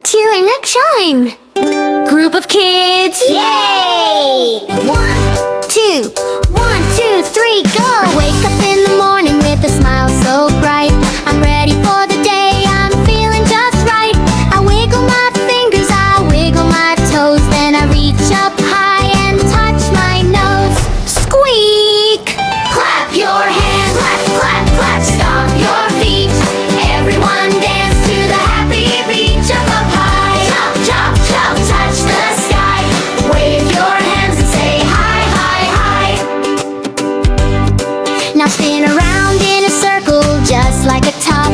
Tearing neck shine. Group of kids. Yay! 1, 2, 1, 2, 3, go! Wake up in the morning with a smile so bright. I'm ready for the day, I'm feeling just right. I wiggle my fingers, I wiggle my toes, then I reach up high and touch my nose. Squeak! Clap your hands, clap, clap, clap, stomp your feet. Everyone dance to the happy beat. Jump up high, jump, jump, jump, touch the sky. Wave your hands and say hi, hi, hi. Now spin around in a circle just like a top.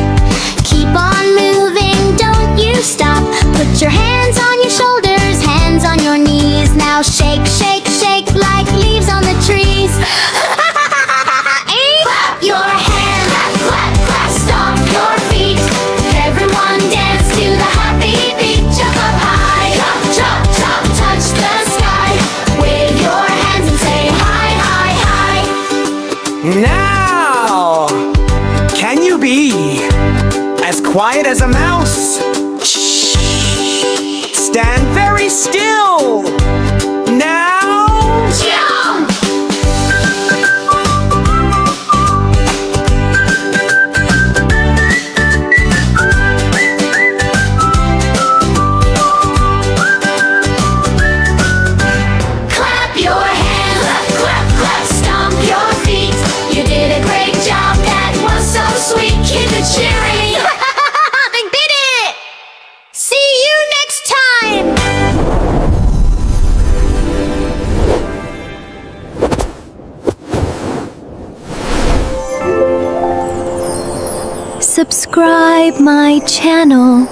Keep on moving, don't you stop. Put your hands on your shoulders, hands on your knees. Now shake, shake, shake like leaves on the trees. Clap your hands, clap, clap, clap, stomp your feet. Everyone dance to the happy beat. Jump up high, jump, jump, jump, touch the sky. Wave your hands and say hi, hi, hi. Now, can you be as quiet as a mouse? Shh. Stand very still. Now, Jump! Clap your hands, clap, clap, clap, stomp your feet. You did a great job, that was so sweet. Keep it cheering. They did it! See you next time! Subscribe my channel.